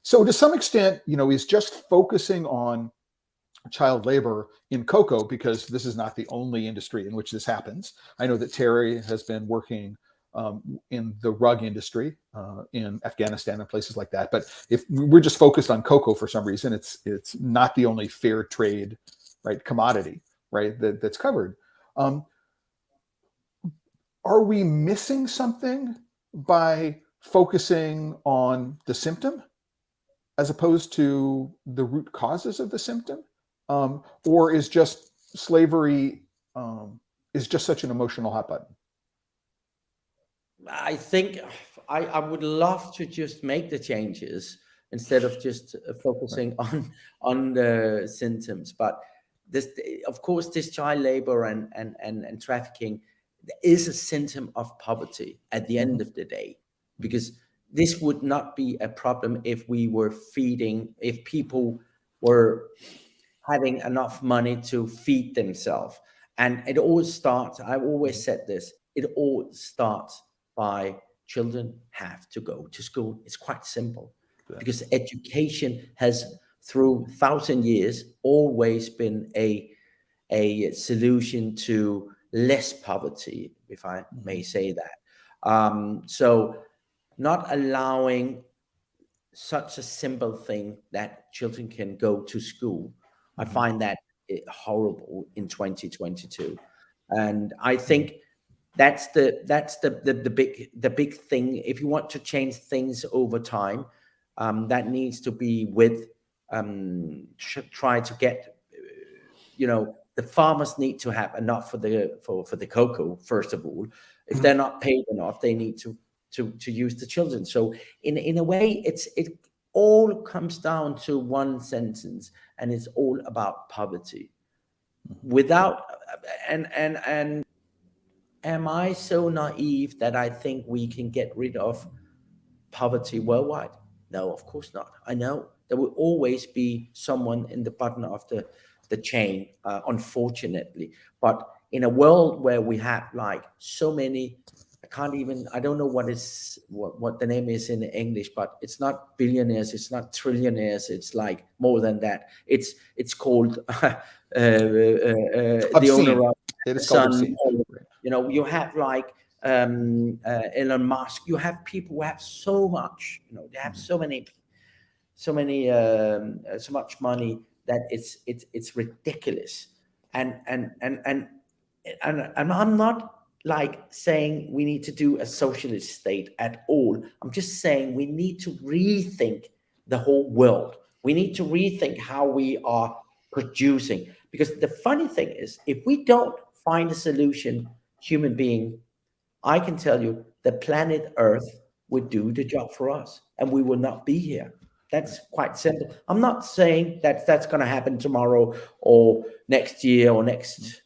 So to some extent, is just focusing on child labor in cocoa, because this is not the only industry in which this happens. I know that Terry has been working in the rug industry in Afghanistan and places like that. But if we're just focused on cocoa for some reason, it's not the only fair trade, right, commodity, right, that's covered. Are are we missing something by focusing on the symptom as opposed to the root causes of the symptom? Or is just slavery is just such an emotional hot button? I think I would love to just make the changes instead of just focusing on the symptoms. But this, of course, this child labor and trafficking is a symptom of poverty at the end of the day, because this would not be a problem if we were feeding, if people were having enough money to feed themselves. And it all starts, I've always said this, it all starts by children have to go to school. It's quite simple, because education has through 1,000 years always been a solution to less poverty, if I may say that. So not allowing such a simple thing that children can go to school, I find that horrible in 2022. And I think that's the big thing. If you want to change things over time, that needs to be with try to get, the farmers need to have enough for the cocoa, first of all. If they're not paid enough, they need to use the children. So in a way, it all comes down to one sentence, and it's all about poverty. Without and am I so naive that I think we can get rid of poverty worldwide? No, of course not. I know there will always be someone in the bottom of the chain, unfortunately. But in a world where we have like so many, I don't know what the name is in English, but it's not billionaires, it's not trillionaires, it's like more than that. It's called the owner of Sun. You have like Elon Musk. You have people who have so much. They have so much money that it's ridiculous. And I'm not like saying we need to do a socialist state at all. I'm just saying we need to rethink the whole world. We need to rethink how we are producing. Because the funny thing is, if we don't find a solution, human being, I can tell you the planet Earth would do the job for us and we will not be here. That's quite simple. I'm not saying that that's going to happen tomorrow or next year or next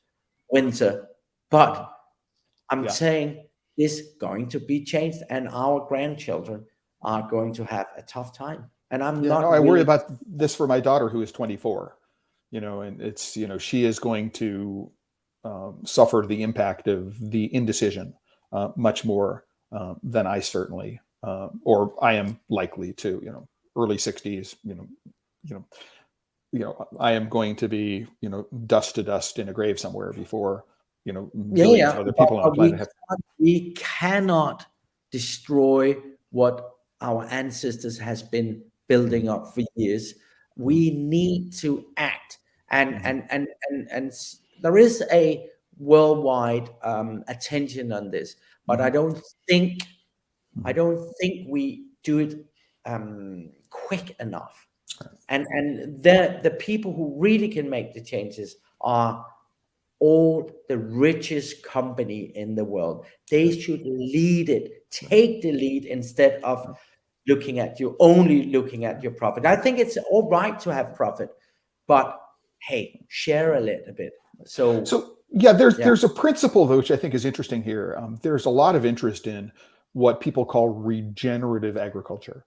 winter, but I'm saying this is going to be changed, and our grandchildren are going to have a tough time. And I worry about this for my daughter, who is 24, and it's, she is going to suffer the impact of the indecision much more than I certainly, or I am likely to, early 60s, I am going to be, dust to dust in a grave somewhere before, billions of other people on the planet have. We cannot destroy what our ancestors has been building up for years. We need to act, and there is a worldwide attention on this, but I don't think we do it quick enough. And the people who really can make the changes are all the richest company in the world. They should lead it, take the lead, instead of only looking at your profit. I think it's all right to have profit, but hey, share a little bit. So there's a principle though, which I think is interesting here. There's a lot of interest in what people call regenerative agriculture.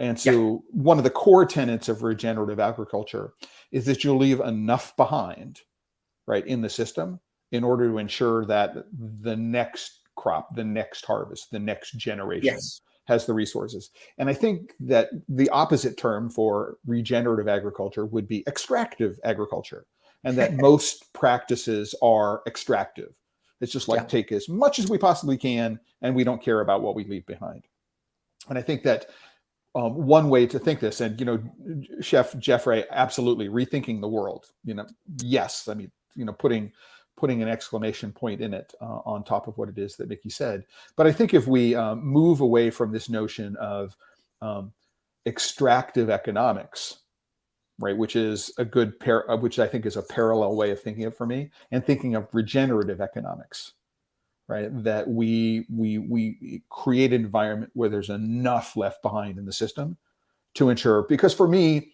And so one of the core tenets of regenerative agriculture is that you'll leave enough behind, right, in the system in order to ensure that the next crop, the next harvest, the next generation has the resources. And I think that the opposite term for regenerative agriculture would be extractive agriculture, and that most practices are extractive. It's just like take as much as we possibly can, and we don't care about what we leave behind. And I think that one way to think this, and Chef Jeffrey, absolutely rethinking the world. Yes, I mean, putting putting an exclamation point in it on top of what it is that Miki said. But I think if we move away from this notion of extractive economics, right, which is a good which I think is a parallel way of thinking of for me, and thinking of regenerative economics, right, that we create an environment where there's enough left behind in the system to ensure, because for me,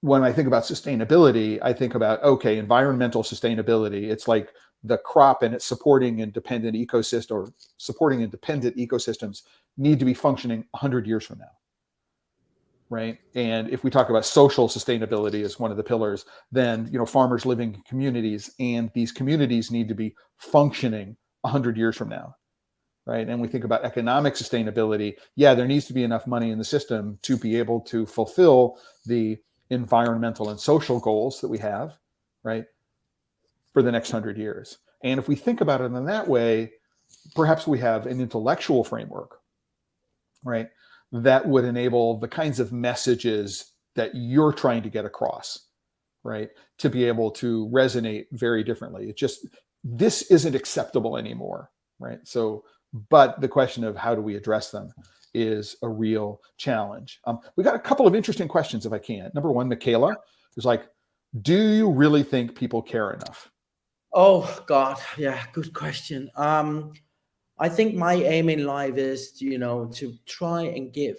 when I think about sustainability, I think about, okay, environmental sustainability. It's like the crop and its supporting and dependent ecosystem, or supporting and dependent ecosystems need to be functioning 100 years from now. Right. And if we talk about social sustainability as one of the pillars, then, farmers living in communities, and these communities need to be functioning 100 years from now. Right. And we think about economic sustainability. Yeah, there needs to be enough money in the system to be able to fulfill the environmental and social goals that we have, right, for the next 100 years. And if we think about it in that way, perhaps we have an intellectual framework, right, that would enable the kinds of messages that you're trying to get across, right, to be able to resonate very differently. It just, this isn't acceptable anymore, right? So, but the question of how do we address them is a real challenge. We got a couple of interesting questions, if I can. Number one, Michaela is like, do you really think people care enough? Oh God, yeah, good question. I think my aim in life is, to try and give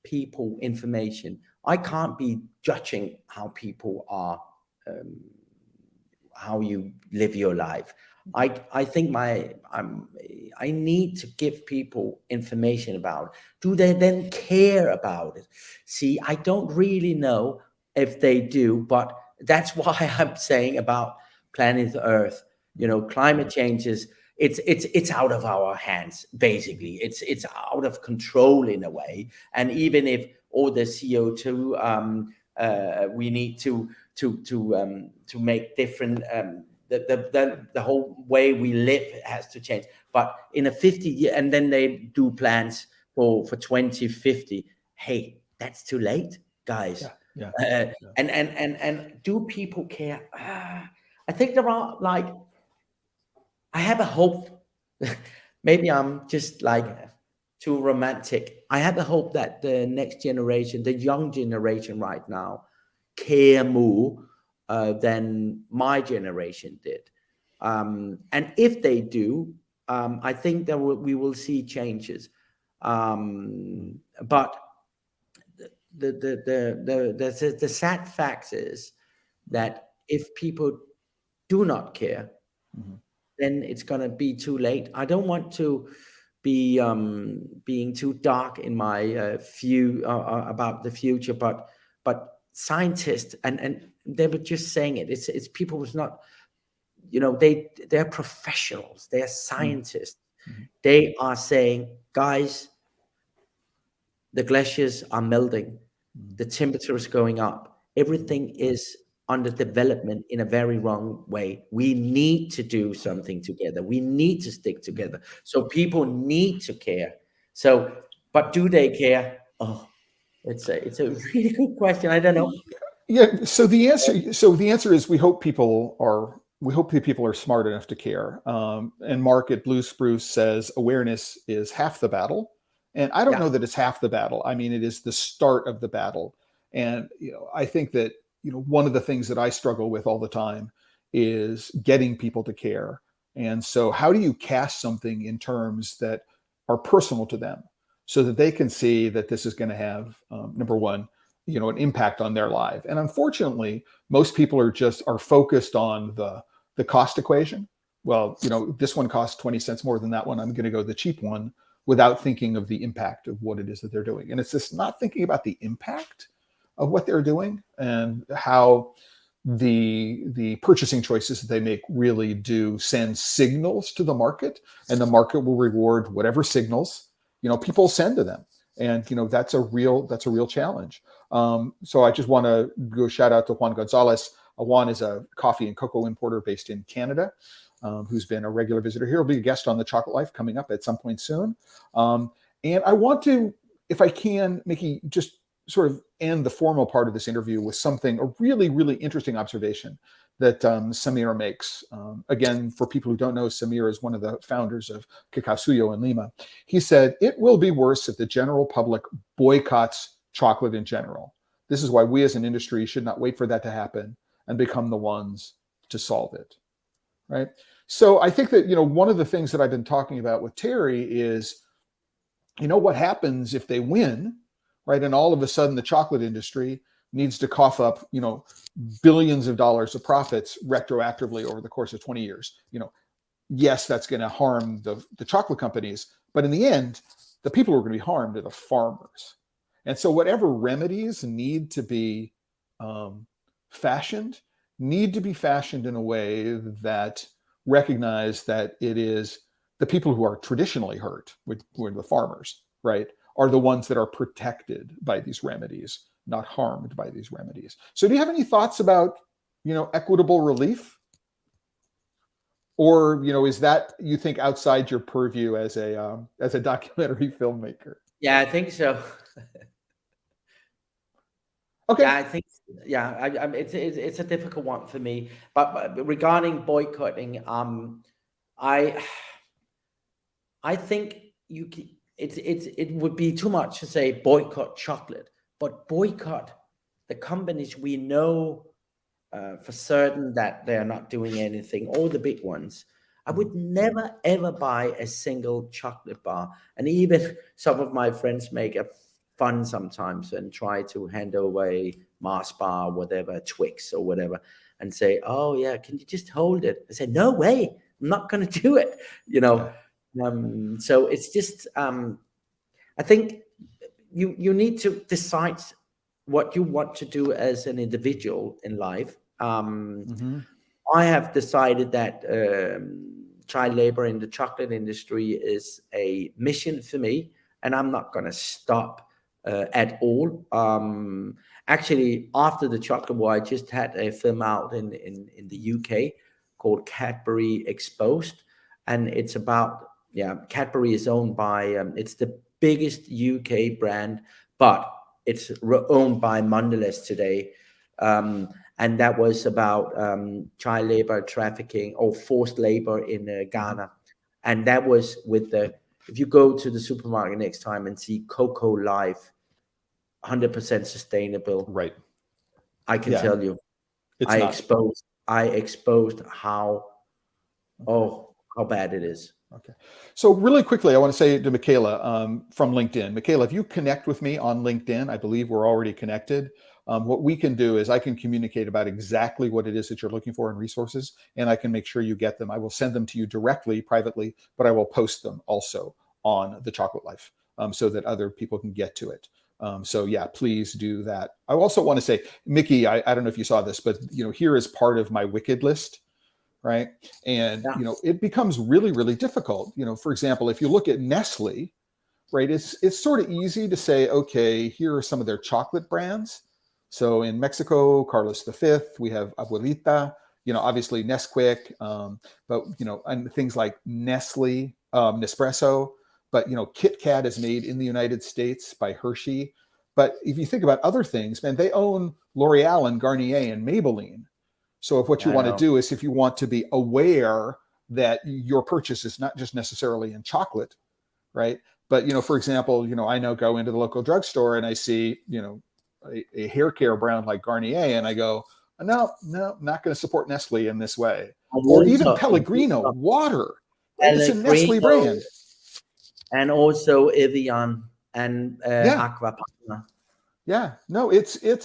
people information. I can't be judging how people are, how you live your life. I think I need to give people information about it. Do they then care about it? See, I don't really know if they do, but that's why I'm saying about planet Earth. Climate changes. It's out of our hands. Basically, it's out of control in a way. And even if all the CO2 we need to make different. The whole way we live has to change. But in a 50 year, and then they do plans for 2050. Hey, that's too late, guys. Yeah. And do people care? I think there are, like, I have a hope. Maybe I'm just like too romantic. I have a hope that the next generation, the young generation right now, care more than my generation did. And if they do, I think that we will see changes. But the sad fact is that if people do not care, then it's going to be too late. I don't want to be being too dark in my view about the future, but scientists and they were just saying it. It's people who's not, they're professionals, they're scientists. They are saying, guys, the glaciers are melting, the temperature is going up, everything is under development in a very wrong way. We need to do something together. We need to stick together. So people need to care. So, but do they care? Oh, it's a really good question. I don't know. Yeah. So the answer is we hope people are smart enough to care. And Mark at Blue Spruce says awareness is half the battle. And I don't know that it's half the battle. I mean, it is the start of the battle. And I think that one of the things that I struggle with all the time is getting people to care. And so how do you cast something in terms that are personal to them so that they can see that this is going to have, number one, an impact on their life? And unfortunately, most people are focused on the cost equation. Well, this one costs 20 cents more than that one. I'm going to go the cheap one, without thinking of the impact of what it is that they're doing. And it's just not thinking about the impact of what they're doing and how the purchasing choices that they make really do send signals to the market, and the market will reward whatever signals people send to them. And that's a real challenge. So I just want to go shout out to Juan Gonzalez. Juan is a coffee and cocoa importer based in Canada, who's been a regular visitor here. He'll be a guest on the Chocolate Life coming up at some point soon. And I want to, if I can, Miki, just sort of end the formal part of this interview with a really, really interesting observation that Samir makes. Again, for people who don't know, Samir is one of the founders of Cacao Suyo in Lima. He said, "It will be worse if the general public boycotts chocolate in general. This is why we as an industry should not wait for that to happen and become the ones to solve it." Right? So I think that, one of the things that I've been talking about with Terry is, what happens if they win, right? And all of a sudden the chocolate industry needs to cough up, billions of dollars of profits retroactively over the course of 20 years. Yes, that's going to harm the chocolate companies, but in the end, the people who are going to be harmed are the farmers. And so whatever remedies need to be fashioned in a way that recognize that it is the people who are traditionally hurt, who are the farmers, right, are the ones that are protected by these remedies, not harmed by these remedies. So do you have any thoughts about, equitable relief? Or, is that, you think, outside your purview as a documentary filmmaker? Yeah, I think so. Okay. Yeah, I think, it's a difficult one for me. But regarding boycotting, I think it would be too much to say boycott chocolate, but boycott the companies we know for certain that they are not doing anything, all the big ones. I would never ever buy a single chocolate bar, and even some of my friends make a fun sometimes and try to hand over a Mars bar, whatever, Twix or whatever, and say, "Oh yeah, can you just hold it?" I say, "No way, I'm not going to do it." So it's just, I think you need to decide what you want to do as an individual in life. I have decided that child labor in the chocolate industry is a mission for me, and I'm not going to stop at all. Actually, after the chocolate war, I just had a film out in the UK called Cadbury Exposed, and it's about, Cadbury is owned by, it's the biggest UK brand, but it's owned by Mondelez today. And that was about child labor, trafficking, or forced labor in Ghana. And that was if you go to the supermarket next time and see TheChocolateLife 100% sustainable, right? I can tell you, I exposed how bad it is. Okay. So really quickly, I want to say to Michaela from LinkedIn, Michaela, if you connect with me on LinkedIn, I believe we're already connected. What we can do is I can communicate about exactly what it is that you're looking for in resources, and I can make sure you get them. I will send them to you directly, privately, but I will post them also on The Chocolate Life so that other people can get to it. So yeah, please do that. I also want to say, Miki, I don't know if you saw this, but here is part of my wicked list, right? And it becomes really, really difficult. For example, if you look at Nestle, right, it's sort of easy to say, okay, here are some of their chocolate brands. So in Mexico, Carlos V, we have Abuelita, obviously Nesquik, but and things like Nestle, Nespresso. But Kit Kat is made in the United States by Hershey. But if you think about other things, man, they own L'Oreal and Garnier and Maybelline. So if what you want to do is, if you want to be aware that your purchase is not just necessarily in chocolate, right? But for example, I now go into the local drugstore and I see a hair care brand like Garnier, and I go, no, not going to support Nestle in this way. Or even Pellegrino water, right? It's a Nestle brand. And also Evian and Aqua Panna. Yeah, no, it's I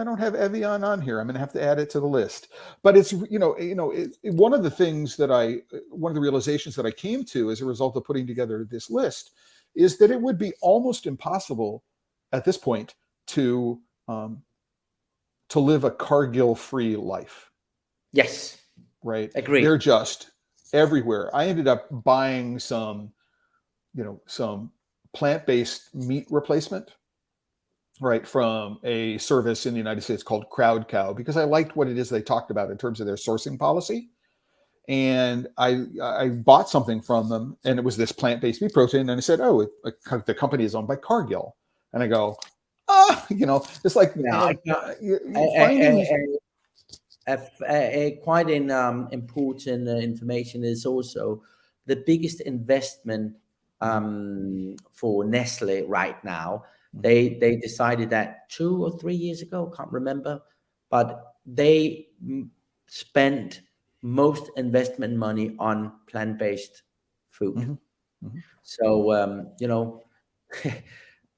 don't have Evian on here. I'm going to have to add it to the list. But it's one of the things that one of the realizations that I came to as a result of putting together this list is that it would be almost impossible at this point to live a Cargill-free life. Yes. Right. Agreed. They're just everywhere. I ended up buying some plant-based meat replacement, right, from a service in the United States called Crowd Cow, because I liked what it is they talked about in terms of their sourcing policy. And I bought something from them, and it was this plant-based meat protein. And I said, the company is owned by Cargill. And I go, it's like, Yeah, finding. quite important information is also the biggest investment for Nestle right now. They decided that 2 or 3 years ago, can't remember, but they spent most investment money on plant-based food. So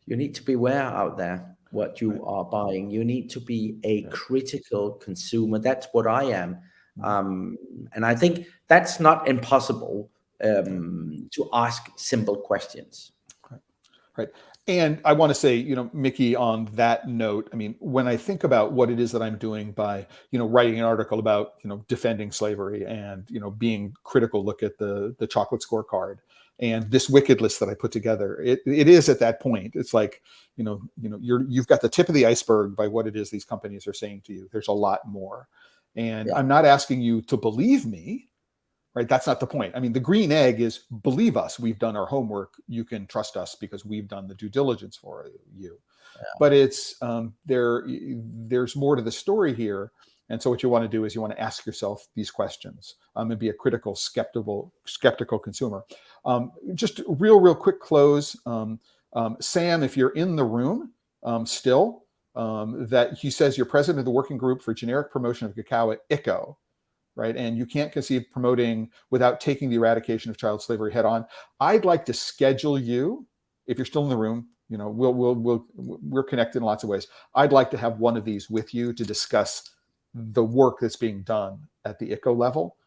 you need to beware out there what you are buying. You need to be a critical consumer. That's what I am. And I think that's not impossible to ask simple questions. Right. And I want to say, Miki, on that note, I mean, when I think about what it is that I'm doing by, writing an article about, defending slavery and, being critical, look at the chocolate scorecard and this wicked list that I put together, it is at that point. It's like, you've got the tip of the iceberg by what it is these companies are saying to you. There's a lot more. And I'm not asking you to believe me. Right. That's not the point. I mean, the green egg is believe us. We've done our homework. You can trust us because we've done the due diligence for you. But it's there's more to the story here. And so what you want to do is you want to ask yourself these questions and be a critical, skeptical consumer. Just real quick close. Sam, if you're in the room still, that he says you're president of the working group for generic promotion of cacao at ICO. Right. And you can't conceive promoting without taking the eradication of child slavery head on. I'd like to schedule you, if you're still in the room, we're connected in lots of ways. I'd like to have one of these with you to discuss the work that's being done at the ICO level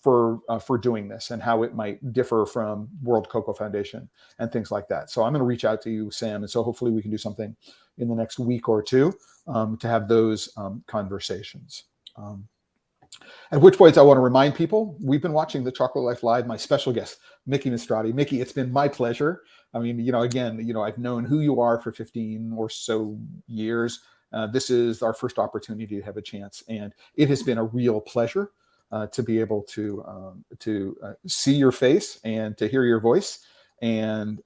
for doing this and how it might differ from World Cocoa Foundation and things like that. So I'm going to reach out to you, Sam. And so hopefully we can do something in the next week or two to have those conversations. At which points I want to remind people, we've been watching The Chocolate Life Live, my special guest, Miki Mistrati. Miki, it's been my pleasure. I mean, again, I've known who you are for 15 or so years. This is our first opportunity to have a chance. And it has been a real pleasure to be able to see your face and to hear your voice and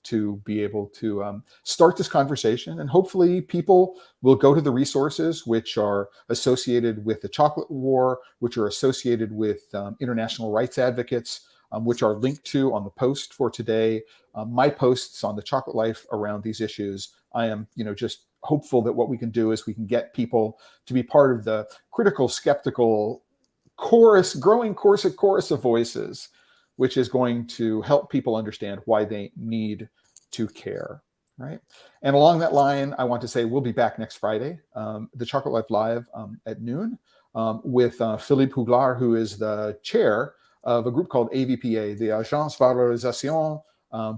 to be able to start this conversation. And hopefully people will go to the resources which are associated with the chocolate war, which are associated with international rights advocates, which are linked to on the post for today. My posts on the Chocolate Life around these issues. I am, just hopeful that what we can do is we can get people to be part of the critical, skeptical growing chorus of voices, which is going to help people understand why they need to care, right? And along that line, I want to say we'll be back next Friday, the Chocolate Life Live at noon, with Philippe Houglar, who is the chair of a group called AVPA, the Agence Valorisation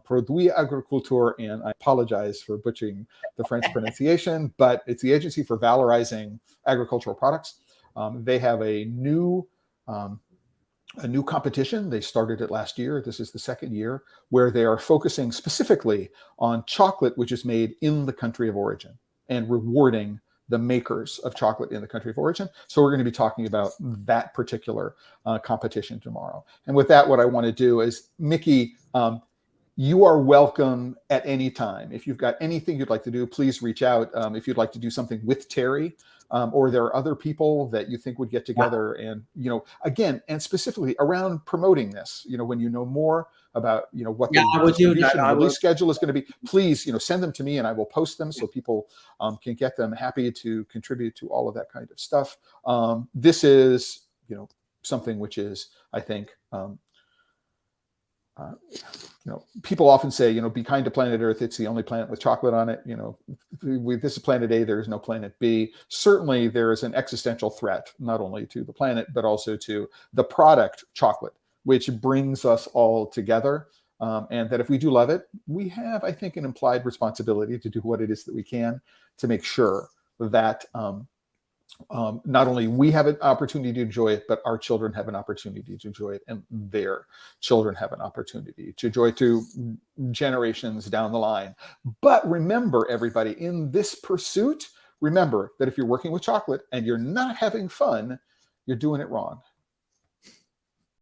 Produits Agriculture, and I apologize for butchering the French pronunciation, but it's the Agency for Valorizing Agricultural Products. They have a new competition. They started it last year. This is the second year where they are focusing specifically on chocolate, which is made in the country of origin and rewarding the makers of chocolate in the country of origin. So we're going to be talking about that particular competition tomorrow. And with that, what I want to do is, Miki, you are welcome at any time. If you've got anything you'd like to do, please reach out. If you'd like to do something with Terry, or there are other people that you think would get together and, again, and specifically around promoting this, when you know more about, what the distribution and release schedule is going to be, please, send them to me and I will post them so people can get them. Happy to contribute to all of that kind of stuff. This is, something which is, I think, people often say, be kind to planet Earth. It's the only planet with chocolate on it. This is planet A, there is no planet B. Certainly there is an existential threat, not only to the planet, but also to the product chocolate, which brings us all together. And that if we do love it, we have, I think, an implied responsibility to do what it is that we can to make sure that not only we have an opportunity to enjoy it, but our children have an opportunity to enjoy it, and their children have an opportunity to enjoy it to generations down the line. But remember, everybody, in this pursuit, remember that if you're working with chocolate and you're not having fun, you're doing it wrong.